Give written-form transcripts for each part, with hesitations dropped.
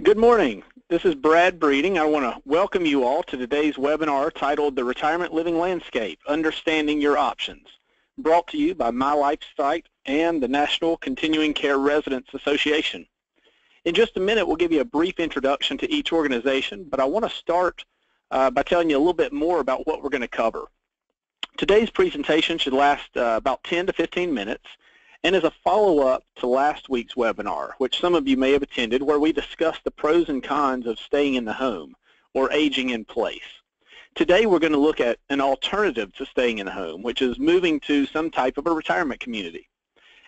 Good morning. This is Brad Breeding. I want to welcome you all to today's webinar titled The Retirement Living Landscape, Understanding Your Options, brought to you by My Life Site and the National Continuing Care Residents Association. In just a minute, we'll give you a brief introduction to each organization, but I want to start by telling you a little bit more about what we're going to cover. Today's presentation should last about 10 to 15 minutes and is a follow-up to last week's webinar, which some of you may have attended, where we discussed the pros and cons of staying in the home or aging in place. Today we're going to look at an alternative to staying in the home, which is moving to some type of a retirement community.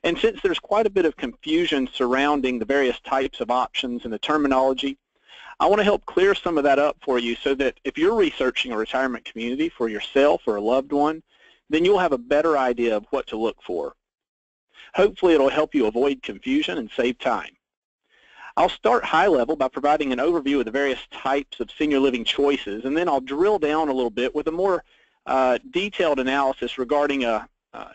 And since there's quite a bit of confusion surrounding the various types of options and the terminology, I want to help clear some of that up for you so that if you're researching a retirement community for yourself or a loved one, then you'll have a better idea of what to look for. Hopefully it'll help you avoid confusion and save time. I'll start high level by providing an overview of the various types of senior living choices, and then I'll drill down a little bit with a more detailed analysis regarding a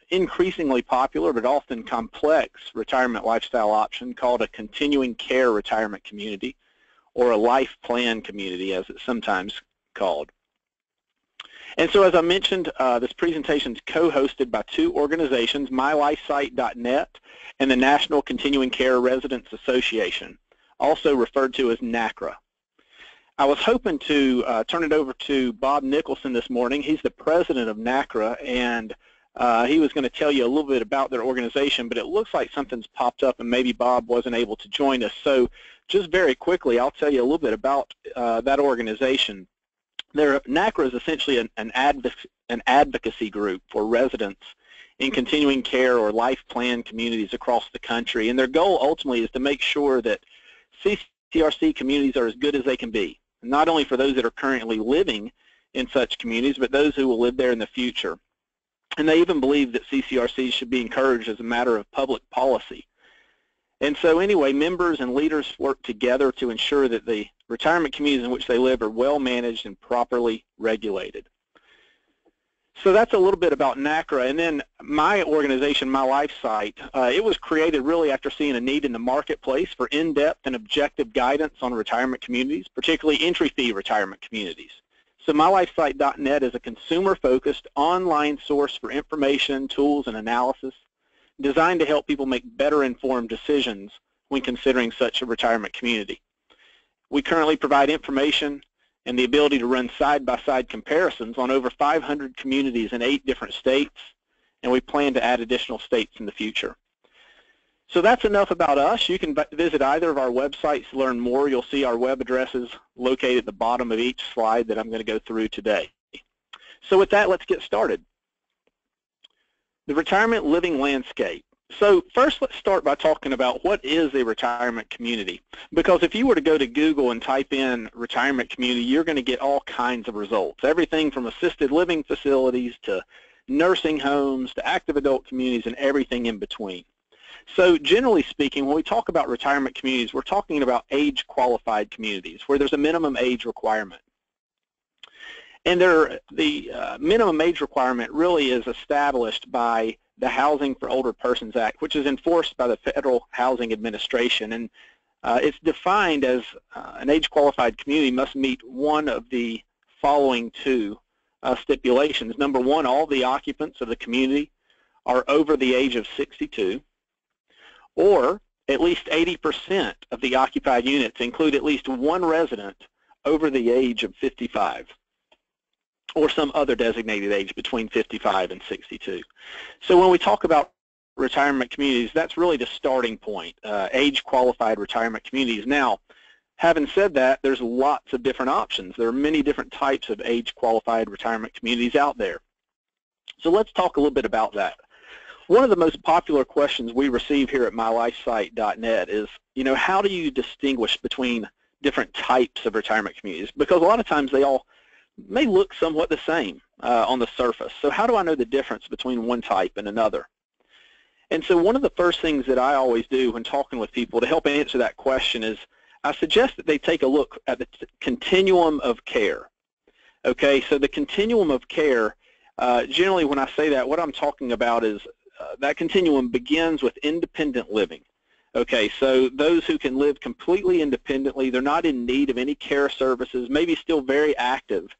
increasingly popular but often complex retirement lifestyle option called a continuing care retirement community, or a life plan community as it's sometimes called. And so as I mentioned, this presentation is co-hosted by two organizations, mylifesite.net and the National Continuing Care Residents Association, also referred to as NACRA. I was hoping to turn it over to Bob Nicholson this morning. He's the president of NACRA, and he was going to tell you a little bit about their organization, but it looks like something's popped up and maybe Bob wasn't able to join us. So just very quickly, I'll tell you a little bit about that organization. NACRA is essentially an advocacy group for residents in continuing care or life plan communities across the country, and their goal ultimately is to make sure that CCRC communities are as good as they can be, not only for those that are currently living in such communities, but those who will live there in the future. And they even believe that CCRCs should be encouraged as a matter of public policy. And so anyway, members and leaders work together to ensure that the retirement communities in which they live are well managed and properly regulated. So that's a little bit about NACRA. And then my organization, My Life Site, it was created really after seeing a need in the marketplace for in-depth and objective guidance on retirement communities, particularly entry fee retirement communities. So mylifesite.net is a consumer-focused online source for information, tools, and analysis designed to help people make better informed decisions when considering such a retirement community. We currently provide information and the ability to run side-by-side comparisons on over 500 communities in 8 different states, and we plan to add additional states in the future. So that's enough about us. You can visit either of our websites to learn more. You'll see our web addresses located at the bottom of each slide that I'm going to go through today. So with that, let's get started. The retirement living landscape. So first, let's start by talking about what is a retirement community. Because if you were to go to Google and type in retirement community, you're going to get all kinds of results. Everything from assisted living facilities to nursing homes to active adult communities and everything in between. So generally speaking, when we talk about retirement communities, we're talking about age-qualified communities where there's a minimum age requirement. And the minimum age requirement really is established by the Housing for Older Persons Act, which is enforced by the Federal Housing Administration. And it's defined as an age-qualified community must meet one of the following two stipulations. Number one, all the occupants of the community are over the age of 62, or at least 80% of the occupied units include at least one resident over the age of 55. Or some other designated age between 55 and 62. So when we talk about retirement communities, that's really the starting point, age-qualified retirement communities. Now, having said that, there's lots of different options. There are many different types of age-qualified retirement communities out there. So let's talk a little bit about that. One of the most popular questions we receive here at mylifesite.net is, how do you distinguish between different types of retirement communities? Because a lot of times they all may look somewhat the same on the surface. So how do I know the difference between one type and another? And so one of the first things that I always do when talking with people to help answer that question is I suggest that they take a look at the continuum of care. Okay, so the continuum of care, generally when I say that, what I'm talking about is that continuum begins with independent living. Okay, so those who can live completely independently, they're not in need of any care services, maybe still very active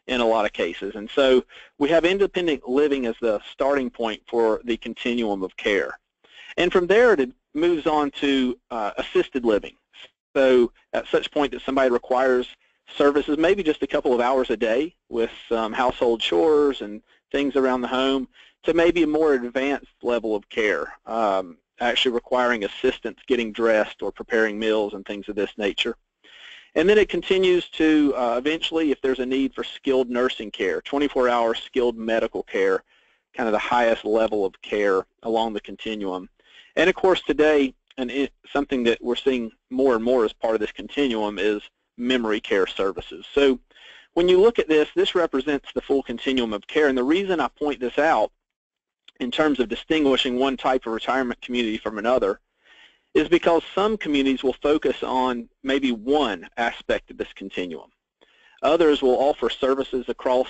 in a lot of cases. And so we have independent living as the starting point for the continuum of care. And from there, it moves on to assisted living. So at such point that somebody requires services, maybe just a couple of hours a day with some household chores and things around the home, to maybe a more advanced level of care, actually requiring assistance getting dressed or preparing meals and things of this nature. And then it continues to eventually, if there's a need for skilled nursing care, 24-hour skilled medical care, kind of the highest level of care along the continuum. And of course today, something that we're seeing more and more as part of this continuum is memory care services. So when you look at this, this represents the full continuum of care. And the reason I point this out in terms of distinguishing one type of retirement community from another is because some communities will focus on maybe one aspect of this continuum. Others will offer services across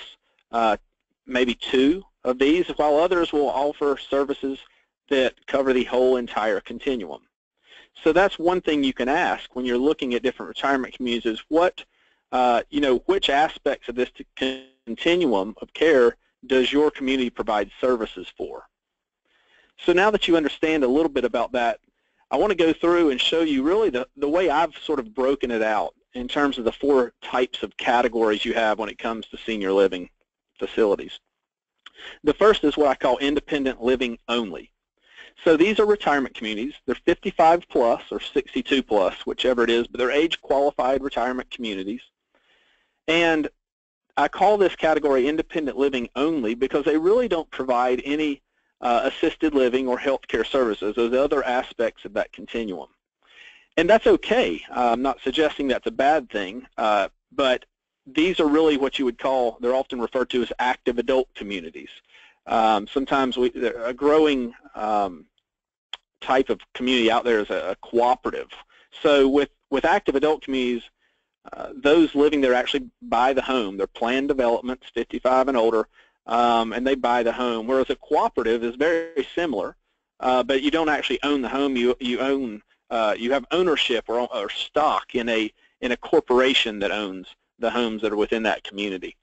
maybe two of these, while others will offer services that cover the whole entire continuum. So that's one thing you can ask when you're looking at different retirement communities is what, which aspects of this continuum of care does your community provide services for? So now that you understand a little bit about that, I want to go through and show you really the way I've sort of broken it out in terms of the four types of categories you have when it comes to senior living facilities. The first is what I call independent living only. So these are retirement communities. They're 55 plus or 62 plus, whichever it is, but they're age qualified retirement communities. And I call this category independent living only because they really don't provide any assisted living or healthcare services, those other aspects of that continuum. And that's okay. I'm not suggesting that's a bad thing, but these are really what you would call, they're often referred to as active adult communities. Sometimes a growing type of community out there is a cooperative. So with active adult communities, those living there actually buy the home. They're planned developments, 55 and older, and they buy the home. Whereas a cooperative is very similar, but you don't actually own the home. You have ownership or stock in a corporation that owns the homes that are within that community.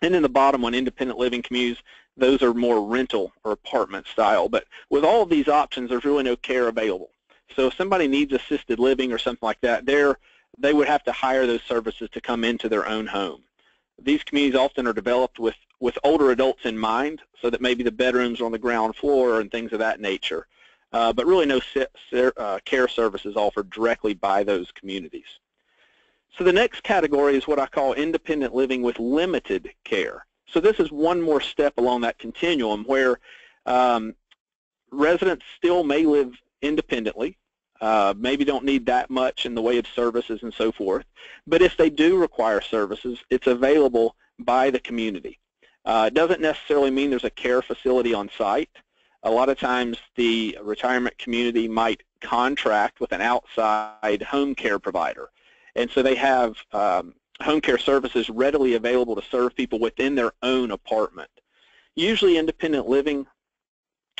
And then the bottom one, independent living communities, those are more rental or apartment style. But with all of these options, there's really no care available. So if somebody needs assisted living or something like that, they would have to hire those services to come into their own home. These communities often are developed with older adults in mind, so that maybe the bedrooms are on the ground floor and things of that nature, but really no care services offered directly by those communities. So the next category is what I call independent living with limited care. So this is one more step along that continuum where residents still may live independently, maybe don't need that much in the way of services and so forth, but if they do require services, it's available by the community. It doesn't necessarily mean there's a care facility on site. A lot of times the retirement community might contract with an outside home care provider. And so they have home care services readily available to serve people within their own apartment. Usually independent living,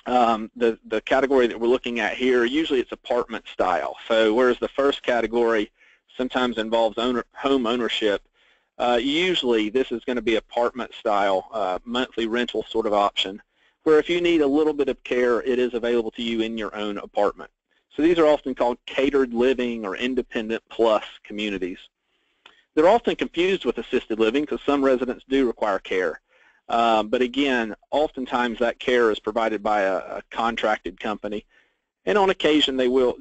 the category that we're looking at here, usually it's apartment style. So whereas the first category sometimes involves home ownership, usually this is going to be apartment style, monthly rental sort of option, where if you need a little bit of care, it is available to you in your own apartment. So these are often called catered living or independent plus communities. They're often confused with assisted living because some residents do require care. But again, oftentimes that care is provided by a contracted company, and on occasion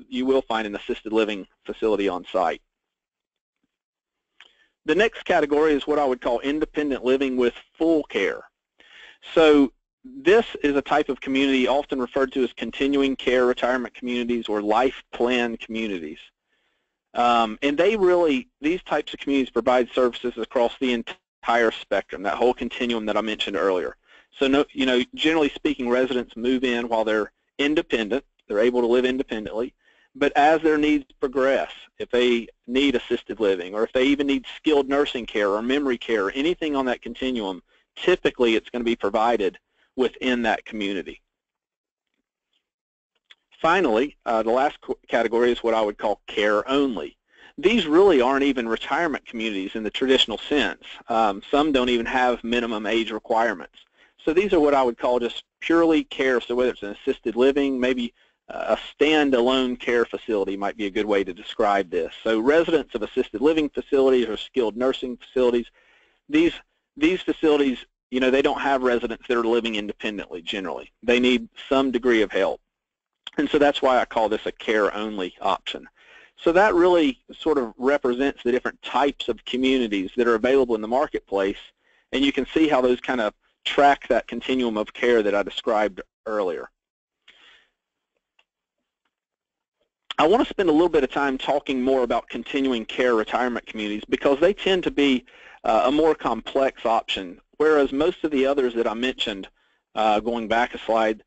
you will find an assisted living facility on site. The next category is what I would call independent living with full care. So this is a type of community often referred to as continuing care retirement communities or life plan communities. And these types of communities provide services across the entire spectrum, that whole continuum that I mentioned earlier. So generally speaking, residents move in while they're independent, they're able to live independently, but as their needs progress, if they need assisted living or if they even need skilled nursing care or memory care or anything on that continuum, typically it's going to be provided within that community. Finally, the last category is what I would call care only. These really aren't even retirement communities in the traditional sense. Some don't even have minimum age requirements. So these are what I would call just purely care. So whether it's an assisted living, maybe a standalone care facility might be a good way to describe this. So residents of assisted living facilities or skilled nursing facilities, these facilities, you know, they don't have residents that are living independently generally. They need some degree of help. And so that's why I call this a care-only option. So that really sort of represents the different types of communities that are available in the marketplace, and you can see how those kind of track that continuum of care that I described earlier. I want to spend a little bit of time talking more about continuing care retirement communities because they tend to be a more complex option, whereas most of the others that I mentioned, going back a slide,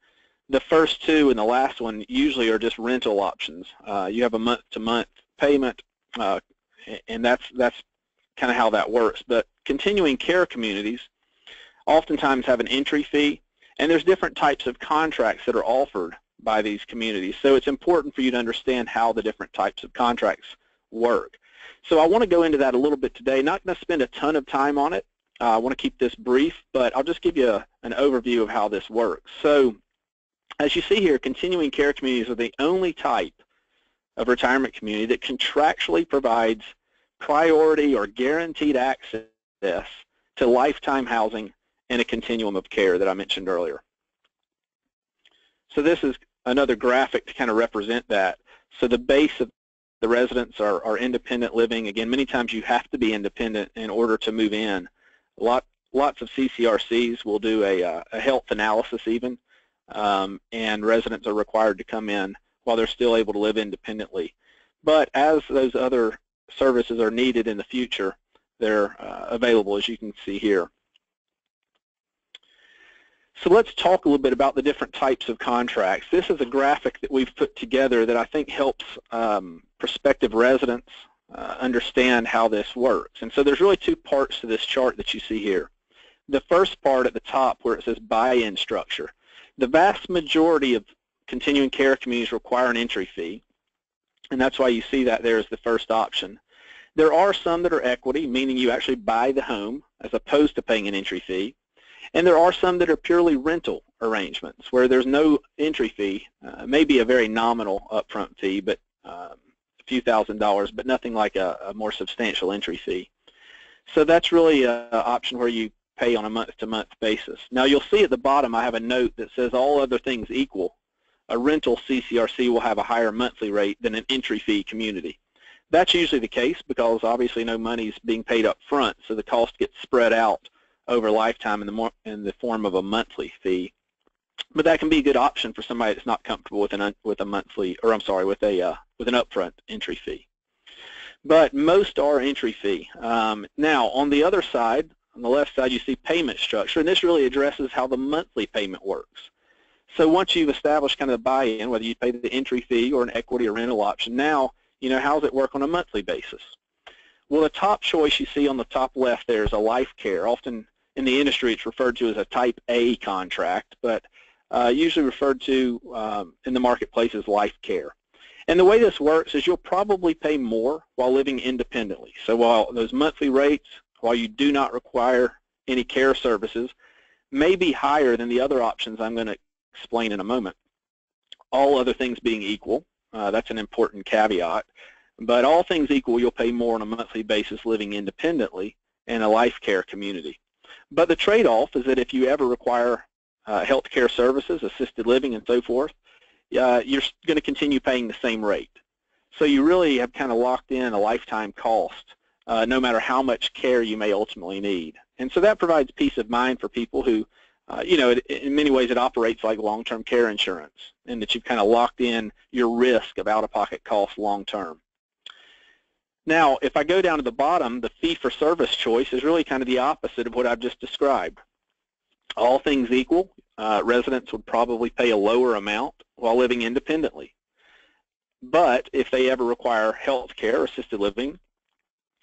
the first two and the last one usually are just rental options. You have a month-to-month payment, and that's kind of how that works. But continuing care communities oftentimes have an entry fee, and there's different types of contracts that are offered by these communities. So it's important for you to understand how the different types of contracts work. So I want to go into that a little bit today. Not going to spend a ton of time on it. I want to keep this brief, but I'll just give you an overview of how this works. So as you see here, continuing care communities are the only type of retirement community that contractually provides priority or guaranteed access to lifetime housing and a continuum of care that I mentioned earlier. So this is another graphic to kind of represent that. So the base of the residents are independent living. Again, many times you have to be independent in order to move in. Lots of CCRCs will do a health analysis even, and residents are required to come in while they're still able to live independently. But as those other services are needed in the future, they're available, as you can see here. So let's talk a little bit about the different types of contracts. This is a graphic that we've put together that I think helps prospective residents understand how this works. And so there's really two parts to this chart that you see here. The first part at the top where it says buy-in structure. The vast majority of continuing care communities require an entry fee, and that's why you see that there as the first option. There are some that are equity, meaning you actually buy the home as opposed to paying an entry fee. And there are some that are purely rental arrangements where there's no entry fee, maybe a very nominal upfront fee, but a few $1,000s, but nothing like a more substantial entry fee. So that's really an option where you pay on a month-to-month basis. Now you'll see at the bottom I have a note that says all other things equal, a rental CCRC will have a higher monthly rate than an entry fee community. That's usually the case because obviously no money is being paid up front, so the cost gets spread out over lifetime in the form of a monthly fee. But that can be a good option for somebody that's not comfortable with with an upfront entry fee. But most are entry fee. Now on the other side, on the left side, you see payment structure, and this really addresses how the monthly payment works. So once you've established kind of the buy-in, whether you pay the entry fee or an equity or rental option, now you know how does it work on a monthly basis. Well, the top choice you see on the top left there is a life care. Often in the industry it's referred to as a type A contract, but usually referred to in the marketplace as life care. And the way this works is you'll probably pay more while living independently. So while those monthly rates, while you do not require any care services, may be higher than the other options I'm going to explain in a moment. All other things being equal, that's an important caveat, but all things equal, you'll pay more on a monthly basis living independently in a life care community. But the trade-off is that if you ever require health care services, assisted living, and so forth, you're going to continue paying the same rate. So you really have kind of locked in a lifetime cost, no matter how much care you may ultimately need. And so that provides peace of mind for people who, you know, in many ways it operates like long-term care insurance, in that you've kind of locked in your risk of out-of-pocket costs long-term. Now, if I go down to the bottom, the fee-for-service choice is really kind of the opposite of what I've just described. All things equal, residents would probably pay a lower amount while living independently. But if they ever require health care or assisted living,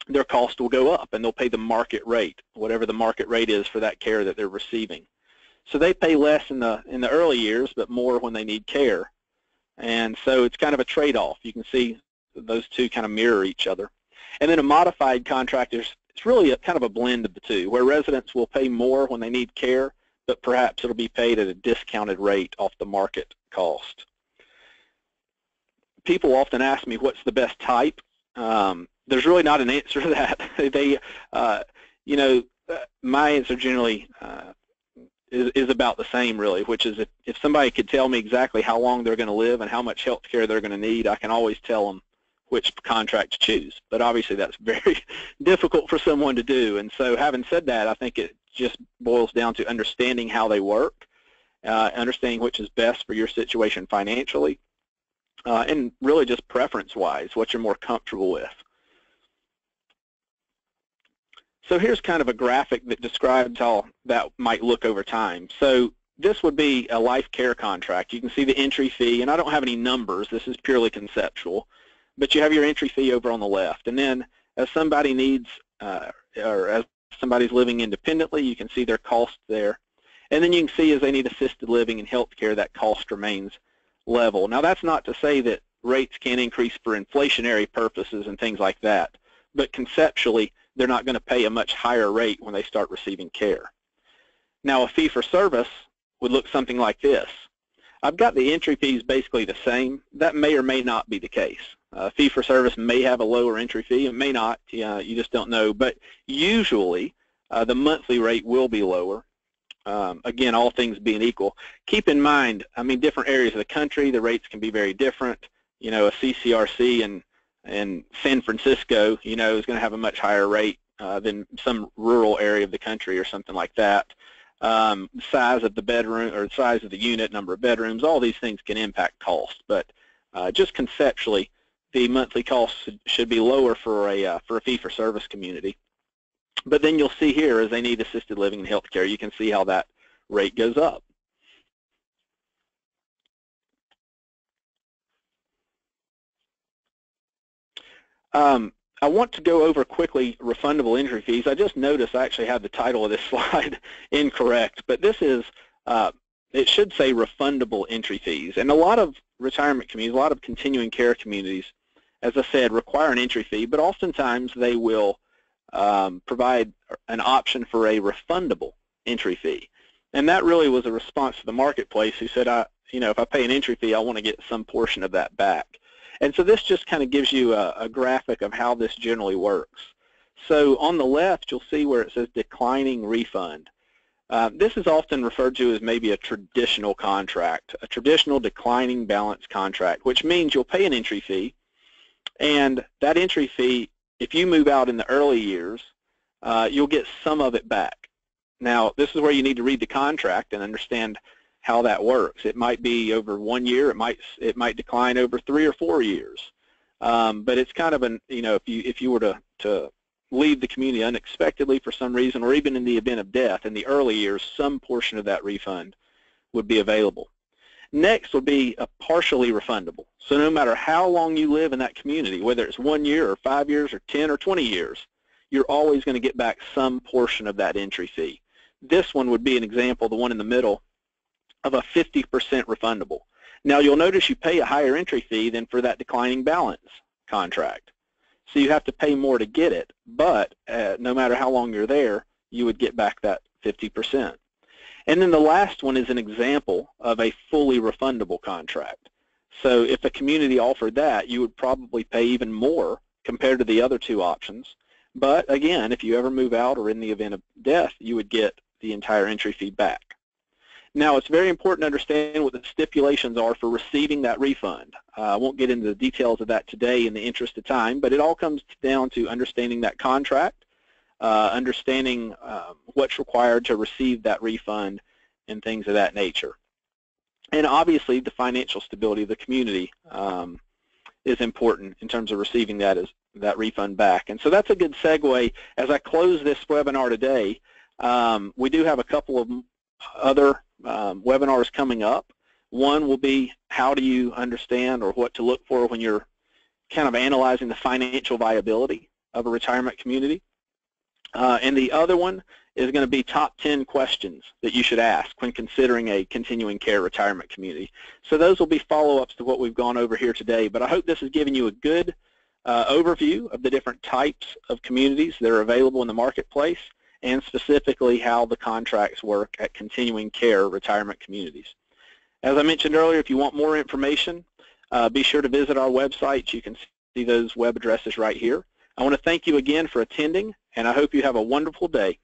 their cost will go up and they'll pay the market rate, whatever the market rate is for that care that they're receiving. So they pay less in the early years, but more when they need care. And so it's kind of a trade-off. You can see those two kind of mirror each other. And then a modified contract is really kind of a blend of the two, where residents will pay more when they need care, but perhaps it'll be paid at a discounted rate off the market cost. People often ask me what's the best type. There's really not an answer to that. My answer generally is about the same, really, which is if somebody could tell me exactly how long they're going to live and how much health care they're going to need, I can always tell them which contract to choose. But obviously that's very difficult for someone to do. And so having said that, I think it just boils down to understanding how they work, understanding which is best for your situation financially, and really just preference-wise, what you're more comfortable with. So here's kind of a graphic that describes how that might look over time. So this would be a life care contract. You can see the entry fee, and I don't have any numbers. This is purely conceptual. But you have your entry fee over on the left. And then as somebody needs, or as somebody's living independently, you can see their cost there. And then you can see as they need assisted living and health care, that cost remains level. Now that's not to say that rates can't increase for inflationary purposes and things like that. But conceptually, they're not going to pay a much higher rate when they start receiving care. Now a fee-for-service would look something like this. I've got the entry fees basically the same. That may or may not be the case. Fee-for-service may have a lower entry fee. It may not. You just don't know. But usually the monthly rate will be lower. Again, all things being equal. Keep in mind, I mean, different areas of the country, the rates can be very different. You know, a CCRC in San Francisco, is going to have a much higher rate than some rural area of the country or something like that. Size of the bedroom or size of the unit, number of bedrooms, all these things can impact cost. But just conceptually, the monthly cost should be lower for a fee-for-service community. But then you'll see here, as they need assisted living and health care, you can see how that rate goes up. I want to go over quickly refundable entry fees. I just noticed I actually have the title of this slide incorrect, but this is, it should say refundable entry fees. And a lot of retirement communities, a lot of continuing care communities, as I said, require an entry fee, but oftentimes they will provide an option for a refundable entry fee. And that really was a response to the marketplace who said, if I pay an entry fee, I want to get some portion of that back. And so this just kind of gives you a graphic of how this generally works. So on the left, you'll see where it says declining refund. This is often referred to as maybe a traditional contract, a traditional declining balance contract, which means you'll pay an entry fee, and that entry fee, if you move out in the early years, you'll get some of it back. Now, this is where you need to read the contract and understand how that works. It might be over 1 year. It might decline over 3 or 4 years. But it's kind of an, if you were to leave the community unexpectedly for some reason, or even in the event of death in the early years, some portion of that refund would be available. Next would be a partially refundable. So no matter how long you live in that community, whether it's 1 year or 5 years or 10 or 20 years, you're always going to get back some portion of that entry fee. This one would be an example, the one in the middle, of a 50% refundable. Now you'll notice you pay a higher entry fee than for that declining balance contract. So you have to pay more to get it, but no matter how long you're there, you would get back that 50%. And then the last one is an example of a fully refundable contract. So if a community offered that, you would probably pay even more compared to the other two options. But again, if you ever move out or in the event of death, you would get the entire entry fee back. Now, it's very important to understand what the stipulations are for receiving that refund. I won't get into the details of that today in the interest of time, but it all comes down to understanding that contract, understanding what's required to receive that refund, and things of that nature. And obviously, the financial stability of the community is important in terms of receiving that refund back. And so that's a good segue. As I close this webinar today, we do have a couple of other webinars coming up. One will be how do you understand or what to look for when you're kind of analyzing the financial viability of a retirement community. And the other one is going to be top 10 questions that you should ask when considering a continuing care retirement community. So those will be follow-ups to what we've gone over here today, but I hope this has given you a good overview of the different types of communities that are available in the marketplace, and specifically how the contracts work at continuing care retirement communities. As I mentioned earlier, if you want more information, be sure to visit our website. You can see those web addresses right here. I want to thank you again for attending, and I hope you have a wonderful day.